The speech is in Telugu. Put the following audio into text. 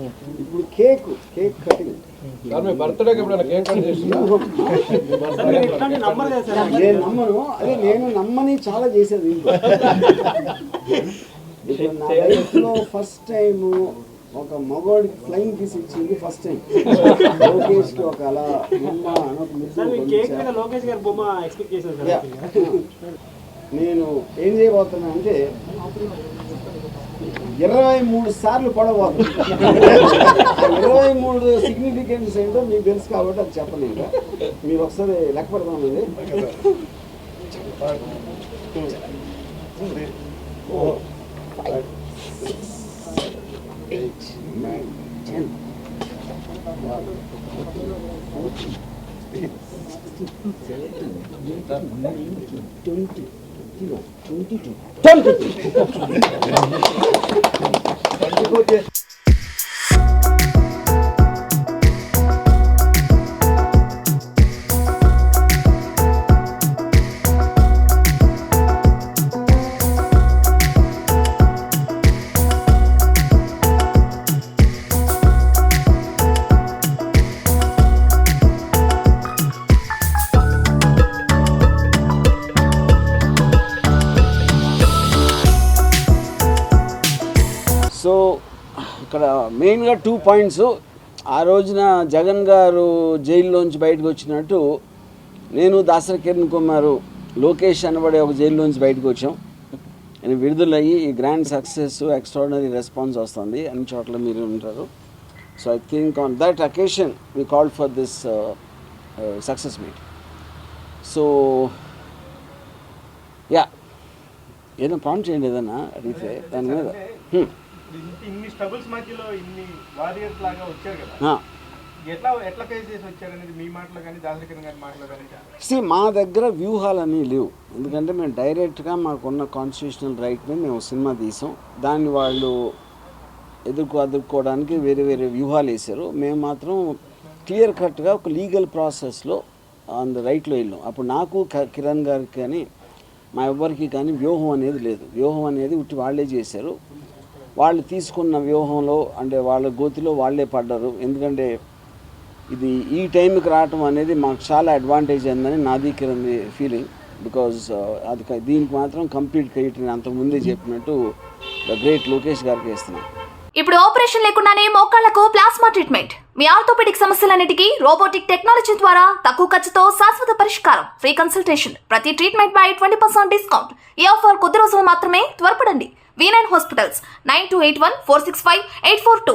ఇప్పుడు కేక్ కటింగ్ బర్త్డేకి ఎప్పుడైనా కేక్ కట్ చేస్తున్నా నేను నమ్మను. అదే నేను నమ్మని చాలా చేసేది ఇప్పుడు నా లైఫ్లో ఫస్ట్ టైం ఒక మగవాడికి ఫ్లైయింగ్ కిస్ ఇచ్చింది ఫస్ట్ టైం. లోకేష్కి ఒక అలా నేను ఏం చేయబోతున్నా అంటే 23 సార్లు పడబోతున్నా. 23 సిగ్నిఫికెన్స్ ఏంటో మీకు తెలుసు కాబట్టి అది చెప్పను. ఇంకా మీరు ఒకసారి లెక్క పెడదామండి. 4, 5, 6, 8, 9, 10, 11, 14, 15, 17, 18, 20, 22. సో ఇక్కడ మెయిన్గా 2 పాయింట్స్. ఆ రోజున జగన్ గారు జైల్లోంచి బయటకు వచ్చినట్టు నేను దాసరి కిరణ్ కుమార్ లోకేష్ అనబడే ఒక జైల్లోంచి బయటకు వచ్చాం. నేను విడుదలయ్యి ఈ గ్రాండ్ సక్సెస్ ఎక్స్ట్రాడినరీ రెస్పాన్స్ వస్తుంది. అన్ని చోట్ల మీరు ఉంటారు. So I think on that occasion we called for this success meet. So yeah ఏదో పాయింట్ చేయండి, ఏదన్నా అడిగితే దాని మీద. ఇన్ని స్ట్రగుల్స్ మధ్యలో ఇన్ని వారియర్స్ లాగా వచ్చారు కదా, ఎట్లా ఫేస్ చేసి వచ్చారు అనేది మీ మాటలో కానీ దాసరి కిరణ్ గారి మాటలో కానీ. మా దగ్గర వ్యూహాలన్నీ లేవు. ఎందుకంటే మేము డైరెక్ట్గా మాకున్న కాన్స్టిట్యూషనల్ రైట్ మీద మేము సినిమా తీసాం. దాన్ని వాళ్ళు ఎదుర్కోవడానికి వేరే వేరే వ్యూహాలు వేశారు. మేము మాత్రం క్లియర్ కట్గా ఒక లీగల్ ప్రాసెస్లో ఆన్ ద రైట్లో వెళ్ళాం. అప్పుడు నాకు కిరణ్ గారికి కానీ మా ఎవ్వరికి కానీ వ్యూహం అనేది లేదు. వ్యూహం అనేది ఉట్టి వాళ్ళే చేశారు. వాళ్ళు తీసుకున్న వ్యూహంలో అంటే వాళ్ళ గోతిలో వాళ్ళే పడ్డారు. ఎందుకంటే ఇది ఈ టైంకి రావటం అనేది మాకు చాలా అడ్వాంటేజ్ అయిందని నాది కిరణ్ ఫీలింగ్. బికాజ్ అది దీనికి మాత్రం కంప్లీట్ క్రెడిట్ నేను అంతకుముందే చెప్పినట్టు ద గ్రేట్ లోకేష్ గారికి ఇస్తున్నాను. ఇప్పుడు ఆపరేషన్ లేకుండానే మోకాళ్లకు ప్లాస్మా ట్రీట్మెంట్. మీ ఆర్థోపెడిక్ సమస్యలన్నిటికీ రోబోటిక్ టెక్నాలజీ ద్వారా తక్కువ ఖర్చుతో శాశ్వత పరిష్కారం. Free consultation. ప్రతి ట్రీట్మెంట్ పై 20% డిస్కౌంట్. ఈ ఆఫర్ కొద్ది రోజులు మాత్రమే. త్వరపడండి. V9 hospitals 9281 465 842.